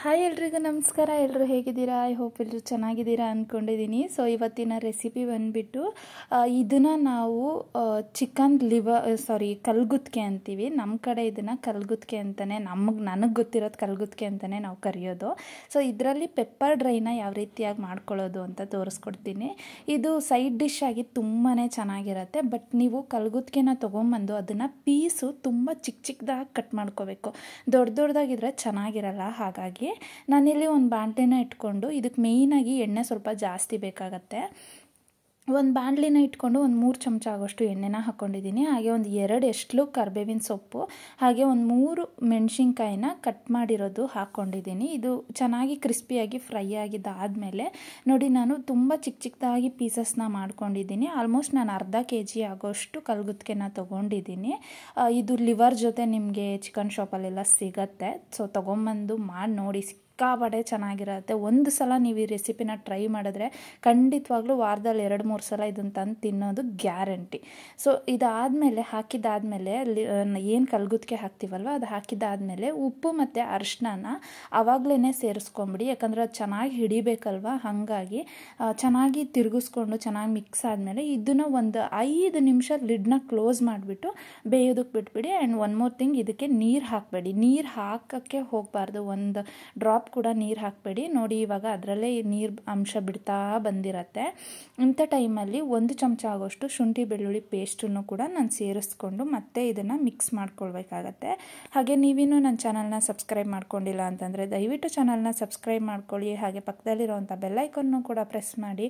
Hi ಎಲ್ರಿಗೂ ನಮಸ್ಕಾರ. ಎಲ್ಲರೂ ಹೇಗಿದ್ದೀರಾ? ಐ ಹೋಪ್ ಎಲ್ಲರೂ ಚೆನ್ನಾಗಿದ್ದೀರಾ ಅಂದ್ಕೊಂಡಿದ್ದೀನಿ. ಸೊ ಇವತ್ತಿನ ರೆಸಿಪಿ ಬಂದುಬಿಟ್ಟು ಇದನ್ನು ನಾವು ಚಿಕನ್ ಕಲ್ಗುತ್ಕೆ ಅಂತೀವಿ. ನಮ್ಮ ಕಡೆ ಇದನ್ನು ಕಲ್ಗುತ್ಕೆ ಅಂತಲೇ ನನಗೆ ಗೊತ್ತಿರೋದು ಕಲ್ಗುತ್ಕೆ ಅಂತಲೇ ನಾವು ಕರೆಯೋದು. ಸೊ ಇದರಲ್ಲಿ ಪೆಪ್ಪರ್ ಡ್ರೈನ ಯಾವ ರೀತಿಯಾಗಿ ಮಾಡ್ಕೊಳ್ಳೋದು ಅಂತ ತೋರಿಸ್ಕೊಡ್ತೀನಿ. ಇದು ಸೈಡ್ ಡಿಶ್ ಆಗಿ ತುಂಬಾ ಚೆನ್ನಾಗಿರುತ್ತೆ. ಬಟ್ ನೀವು ಕಲ್ಗುತ್ಕೆನ ತೊಗೊಂಬಂದು ಅದನ್ನು ಪೀಸು ತುಂಬ ಚಿಕ್ಕದಾಗಿ ಕಟ್ ಮಾಡ್ಕೋಬೇಕು. ದೊಡ್ಡದಾಗಿದ್ರೆ ಚೆನ್ನಾಗಿರಲ್ಲ. ಹಾಗಾಗಿ ನಾನಿಲ್ಲಿ ಒಂದು ಬಾಣಲೆನ ಇಟ್ಕೊಂಡು ಇದಕ್ಕೆ ಮೇಯ್ನಾಗಿ ಎಣ್ಣೆ ಸ್ವಲ್ಪ ಜಾಸ್ತಿ ಬೇಕಾಗತ್ತೆ. ಒಂದು ಬಾಣಲಿನ ಇಟ್ಕೊಂಡು ಒಂದು 3 ಚಮಚ ಆಗೋಷ್ಟು ಎಣ್ಣೆನ ಹಾಕ್ಕೊಂಡಿದ್ದೀನಿ. ಹಾಗೆ ಒಂದು 2 ಎಸ್ಳು ಕರಿಬೇವಿನ ಸೊಪ್ಪು, ಹಾಗೆ ಒಂದು 3 ಮೆಣಸಿನ್ಕಾಯಿನ ಕಟ್ ಮಾಡಿರೋದು ಹಾಕ್ಕೊಂಡಿದ್ದೀನಿ. ಇದು ಚೆನ್ನಾಗಿ ಕ್ರಿಸ್ಪಿಯಾಗಿ ಫ್ರೈ ಆಗಿದ್ದಾದಮೇಲೆ ನೋಡಿ, ನಾನು ತುಂಬ ಚಿಕ್ಕದಾಗಿ ಪೀಸಸ್ನ ಮಾಡ್ಕೊಂಡಿದ್ದೀನಿ. ಆಲ್ಮೋಸ್ಟ್ ನಾನು ಅರ್ಧ kg ಆಗೋಷ್ಟು ಕಲ್ಗುತ್ಕೆನ ತೊಗೊಂಡಿದ್ದೀನಿ. ಇದು ಲಿವರ್ ಜೊತೆ ನಿಮಗೆ ಚಿಕನ್ ಶಾಪಲ್ಲೆಲ್ಲ ಸಿಗತ್ತೆ. ಸೊ ತೊಗೊಂಬಂದು ಮಾಡಿ ನೋಡಿ, ಸಿಕ್ಕಾಪಟ್ಟೆ ಚೆನ್ನಾಗಿರುತ್ತೆ. ಒಂದು ಸಲ ನೀವು ಈ ರೆಸಿಪಿನ ಟ್ರೈ ಮಾಡಿದ್ರೆ ಖಂಡಿತವಾಗ್ಲೂ ವಾರದಲ್ಲಿ 2-3 ಸಲ ಇದನ್ನು ತಂದು ತಿನ್ನೋದು ಗ್ಯಾರಂಟಿ. ಸೊ ಇದಾದಮೇಲೆ ಹಾಕಿದ್ದಾದಮೇಲೆ ಏನು ಕಲ್ಗುತ್ಕೆ ಹಾಕ್ತೀವಲ್ವ ಅದು ಹಾಕಿದ್ದಾದಮೇಲೆ ಉಪ್ಪು ಮತ್ತು ಅರಿಶಿನ ಆವಾಗಲೇ ಸೇರಿಸ್ಕೊಂಬಿಡಿ. ಯಾಕಂದರೆ ಅದು ಚೆನ್ನಾಗಿ ಹಿಡಿಬೇಕಲ್ವ. ಹಾಗಾಗಿ ಚೆನ್ನಾಗಿ ತಿರುಗಿಸ್ಕೊಂಡು ಚೆನ್ನಾಗಿ ಮಿಕ್ಸ್ ಆದಮೇಲೆ ಇದನ್ನು ಒಂದು 5 ನಿಮಿಷ ಲಿಡ್ನ ಕ್ಲೋಸ್ ಮಾಡಿಬಿಟ್ಟು ಬೇಯೋದಕ್ಕೆ ಬಿಟ್ಬಿಡಿ. ಆ್ಯಂಡ್ ಒನ್ ಮೋರ್ ಥಿಂಗ್, ಇದಕ್ಕೆ ನೀರು ಹಾಕಬೇಡಿ. ನೀರು ಹಾಕೋಕ್ಕೆ ಹೋಗಬಾರ್ದು. ಒಂದು ಡ್ರಾಪ್ ಕೂಡ ನೀರು ಹಾಕಬೇಡಿ. ನೋಡಿ, ಇವಾಗ ಅದರಲ್ಲೇ ನೀರು ಅಂಶ ಬಿಡ್ತಾ ಬಂದಿರತ್ತೆ. ಇಂಥ ಟೈಮಲ್ಲಿ 1 ಚಮಚ ಆಗೋಷ್ಟು ಶುಂಠಿ ಬೆಳ್ಳುಳ್ಳಿ ಪೇಸ್ಟನ್ನು ಕೂಡ ನಾನು ಸೇರಿಸ್ಕೊಂಡು ಮತ್ತೆ ಇದನ್ನು ಮಿಕ್ಸ್ ಮಾಡ್ಕೊಳ್ಬೇಕಾಗತ್ತೆ. ಹಾಗೆ ನೀವಿನ್ನೂ ನನ್ನ ಚಾನಲ್ನ ಸಬ್ಸ್ಕ್ರೈಬ್ ಮಾಡ್ಕೊಂಡಿಲ್ಲ ಅಂತಂದರೆ ದಯವಿಟ್ಟು ಚಾನಲ್ನ ಸಬ್ಸ್ಕ್ರೈಬ್ ಮಾಡ್ಕೊಳ್ಳಿ. ಹಾಗೆ ಪಕ್ಕದಲ್ಲಿರೋವಂಥ ಬೆಲ್ಲೈಕನ್ನು ಕೂಡ ಪ್ರೆಸ್ ಮಾಡಿ.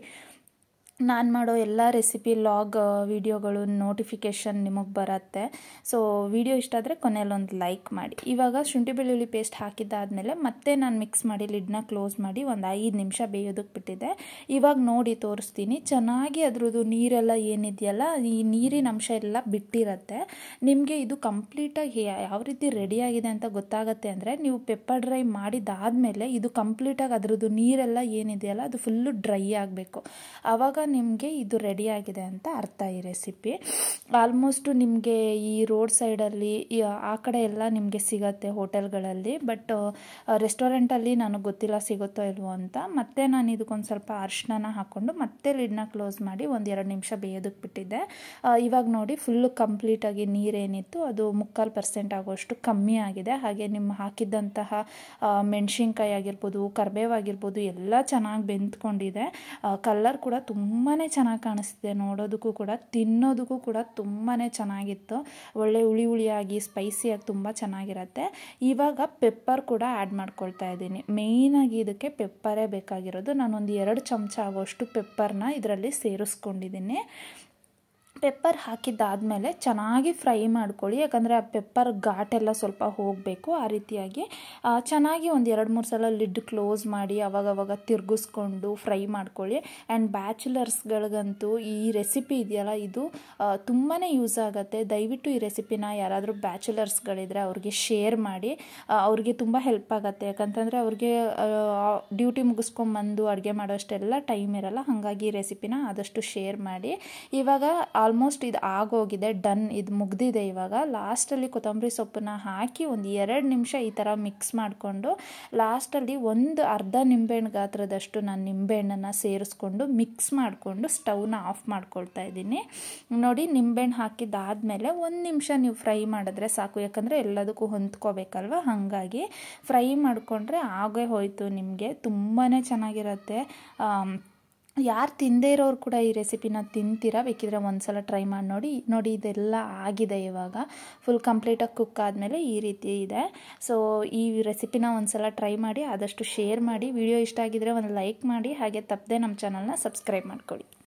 ನಾನು ಮಾಡೋ ಎಲ್ಲ ರೆಸಿಪಿ ಲಾಗ್ ವಿಡಿಯೋಗಳು ನೋಟಿಫಿಕೇಷನ್ ನಿಮಗೆ ಬರುತ್ತೆ. ಸೊ ವಿಡಿಯೋ ಇಷ್ಟ ಆದರೆ ಕೊನೆಯಲ್ಲೊಂದು ಲೈಕ್ ಮಾಡಿ. ಇವಾಗ ಶುಂಠಿ ಬೆಳ್ಳುಳ್ಳಿ ಪೇಸ್ಟ್ ಹಾಕಿದ್ದಾದಮೇಲೆ ಮತ್ತೆ ನಾನು ಮಿಕ್ಸ್ ಮಾಡಿ ಲಿಡ್ನ ಕ್ಲೋಸ್ ಮಾಡಿ ಒಂದು 5 ನಿಮಿಷ ಬೇಯೋದಕ್ಕೆ ಬಿಟ್ಟಿದ್ದೆ. ಇವಾಗ ನೋಡಿ ತೋರಿಸ್ತೀನಿ. ಚೆನ್ನಾಗಿ ಅದ್ರದ್ದು ನೀರೆಲ್ಲ ಏನಿದೆಯಲ್ಲ, ಈ ನೀರಿನ ಅಂಶ ಎಲ್ಲ ಬಿಟ್ಟಿರುತ್ತೆ. ನಿಮಗೆ ಇದು ಕಂಪ್ಲೀಟಾಗಿ ಯಾವ ರೀತಿ ರೆಡಿಯಾಗಿದೆ ಅಂತ ಗೊತ್ತಾಗುತ್ತೆ ಅಂದರೆ, ನೀವು ಪೆಪ್ಪರ್ ಡ್ರೈ ಮಾಡಿದ್ದಾದಮೇಲೆ ಇದು ಕಂಪ್ಲೀಟಾಗಿ ಅದ್ರದ್ದು ನೀರೆಲ್ಲ ಏನಿದೆಯಲ್ಲ ಅದು ಫುಲ್ಲು ಡ್ರೈ ಆಗಬೇಕು. ಆವಾಗ ನಿಮಗೆ ಇದು ರೆಡಿಯಾಗಿದೆ ಅಂತ ಅರ್ಥ. ಈ ರೆಸಿಪಿ ಆಲ್ಮೋಸ್ಟು ನಿಮಗೆ ಈ ರೋಡ್ ಸೈಡಲ್ಲಿ ಆ ಕಡೆ ಎಲ್ಲ ನಿಮಗೆ ಸಿಗತ್ತೆ ಹೋಟೆಲ್ಗಳಲ್ಲಿ. ಬಟ್ ರೆಸ್ಟೋರೆಂಟಲ್ಲಿ ನನಗೆ ಗೊತ್ತಿಲ್ಲ ಸಿಗುತ್ತೋ ಇಲ್ವೋ ಅಂತ. ಮತ್ತೆ ನಾನು ಇದಕ್ಕೊಂದು ಸ್ವಲ್ಪ ಅರಿಶಿನ ಹಾಕ್ಕೊಂಡು ಮತ್ತೆ ಲಿಡ್ನ ಕ್ಲೋಸ್ ಮಾಡಿ 1-2 ನಿಮಿಷ ಬೇಯೋದಕ್ಕೆ ಬಿಟ್ಟಿದ್ದೆ. ಇವಾಗ ನೋಡಿ, ಫುಲ್ಲು ಕಂಪ್ಲೀಟಾಗಿ ನೀರೇನಿತ್ತು ಅದು 3/4% ಆಗೋಷ್ಟು ಕಮ್ಮಿ ಆಗಿದೆ. ಹಾಗೆ ನಿಮ್ಮ ಹಾಕಿದ್ದಂತಹ ಮೆಣಸಿನ್ಕಾಯಿ ಆಗಿರ್ಬೋದು, ಕರಿಬೇವಾಗಿರ್ಬೋದು ಎಲ್ಲ ಚೆನ್ನಾಗಿ ಬೆಂದ್ಕೊಂಡಿದೆ. ಕಲರ್ ಕೂಡ ತುಂಬಾ ಚೆನ್ನಾಗಿ ಕಾಣಿಸ್ತಿದೆ. ನೋಡೋದಕ್ಕೂ ಕೂಡ ತಿನ್ನೋದಕ್ಕೂ ಕೂಡ ತುಂಬಾ ಚೆನ್ನಾಗಿತ್ತು. ಒಳ್ಳೆ ಹುಳಿಯಾಗಿ ಸ್ಪೈಸಿಯಾಗಿ ತುಂಬ ಚೆನ್ನಾಗಿರುತ್ತೆ. ಇವಾಗ ಪೆಪ್ಪರ್ ಕೂಡ ಆ್ಯಡ್ ಮಾಡ್ಕೊಳ್ತಾ ಇದ್ದೀನಿ. ಮೇಯ್ನಾಗಿ ಇದಕ್ಕೆ ಪೆಪ್ಪರೇ ಬೇಕಾಗಿರೋದು. ನಾನೊಂದು 2 ಚಮಚ ಆಗೋಷ್ಟು ಪೆಪ್ಪರ್ನ ಇದರಲ್ಲಿ ಸೇರಿಸ್ಕೊಂಡಿದ್ದೀನಿ. ಪೆಪ್ಪರ್ ಹಾಕಿದ್ದಾದಮೇಲೆ ಚೆನ್ನಾಗಿ ಫ್ರೈ ಮಾಡ್ಕೊಳ್ಳಿ. ಯಾಕಂದರೆ ಆ ಪೆಪ್ಪರ್ ಘಾಟೆಲ್ಲ ಸ್ವಲ್ಪ ಹೋಗಬೇಕು. ಆ ರೀತಿಯಾಗಿ ಚೆನ್ನಾಗಿ ಒಂದು 2-3 ಸಲ ಲಿಡ್ ಕ್ಲೋಸ್ ಮಾಡಿ ಅವಾಗವಾಗ ತಿರುಗಿಸ್ಕೊಂಡು ಫ್ರೈ ಮಾಡ್ಕೊಳ್ಳಿ. ಆ್ಯಂಡ್ ಬ್ಯಾಚುಲರ್ಸ್ಗಳಿಗಂತೂ ಈ ರೆಸಿಪಿ ಇದೆಯಲ್ಲ, ಇದು ತುಂಬಾ ಯೂಸ್ ಆಗುತ್ತೆ. ದಯವಿಟ್ಟು ಈ ರೆಸಿಪಿನ ಯಾರಾದರೂ ಬ್ಯಾಚುಲರ್ಸ್ಗಳಿದ್ರೆ ಅವ್ರಿಗೆ ಶೇರ್ ಮಾಡಿ. ಅವ್ರಿಗೆ ತುಂಬ ಹೆಲ್ಪ್ ಆಗುತ್ತೆ. ಯಾಕಂತಂದರೆ ಅವ್ರಿಗೆ ಡ್ಯೂಟಿ ಮುಗಿಸ್ಕೊಂಬಂದು ಅಡುಗೆ ಮಾಡೋಷ್ಟೆಲ್ಲ ಟೈಮ್ ಇರಲ್ಲ. ಹಾಗಾಗಿ ಈ ರೆಸಿಪಿನ ಆದಷ್ಟು ಶೇರ್ ಮಾಡಿ. ಇವಾಗ ಆಲ್ಮೋಸ್ಟ್ ಇದು ಆಗೋಗಿದೆ, ಡನ್, ಇದು ಮುಗ್ದಿದೆ. ಇವಾಗ ಲಾಸ್ಟಲ್ಲಿ ಕೊತ್ತಂಬರಿ ಸೊಪ್ಪನ್ನ ಹಾಕಿ ಒಂದು 2 ನಿಮಿಷ ಈ ಥರ ಮಿಕ್ಸ್ ಮಾಡಿಕೊಂಡು ಲಾಸ್ಟಲ್ಲಿ ಒಂದು ಅರ್ಧ ನಿಂಬೆಹಣ್ಣು ಗಾತ್ರದಷ್ಟು ನಾನು ನಿಂಬೆಹಣ್ಣನ್ನು ಸೇರಿಸ್ಕೊಂಡು ಮಿಕ್ಸ್ ಮಾಡಿಕೊಂಡು ಸ್ಟವ್ನ ಆಫ್ ಮಾಡ್ಕೊಳ್ತಾ ಇದ್ದೀನಿ. ನೋಡಿ, ನಿಂಬೆಹಣ್ಣು ಹಾಕಿದ್ದಾದಮೇಲೆ 1 ನಿಮಿಷ ನೀವು ಫ್ರೈ ಮಾಡಿದ್ರೆ ಸಾಕು. ಯಾಕಂದರೆ ಎಲ್ಲದಕ್ಕೂ ಹೊಂದ್ಕೋಬೇಕಲ್ವ. ಹಾಗಾಗಿ ಫ್ರೈ ಮಾಡಿಕೊಂಡ್ರೆ ಆಗೇ ಹೋಯಿತು. ನಿಮಗೆ ತುಂಬಾ ಚೆನ್ನಾಗಿರುತ್ತೆ. ಯಾರು ತಿಂದೇ ಇರೋರು ಕೂಡ ಈ ರೆಸಿಪಿನ ತಿಂತೀರಾ. ಬೇಕಿದ್ರೆ ಒಂದು ಸಲ ಟ್ರೈ ಮಾಡಿ ನೋಡಿ. ಇದೆಲ್ಲ ಆಗಿದೆ. ಇವಾಗ ಫುಲ್ ಕಂಪ್ಲೀಟಾಗಿ ಕುಕ್ ಆದಮೇಲೆ ಈ ರೀತಿ ಇದೆ. ಸೊ ಈ ರೆಸಿಪಿನ ಒಂದು ಸಲ ಟ್ರೈ ಮಾಡಿ, ಆದಷ್ಟು ಶೇರ್ ಮಾಡಿ. ವಿಡಿಯೋ ಇಷ್ಟ ಆಗಿದ್ರೆ ಒಂದು ಲೈಕ್ ಮಾಡಿ. ಹಾಗೆ ತಪ್ಪದೆ ನಮ್ಮ ಚಾನಲ್ನ ಸಬ್ಸ್ಕ್ರೈಬ್ ಮಾಡ್ಕೊಳ್ಳಿ.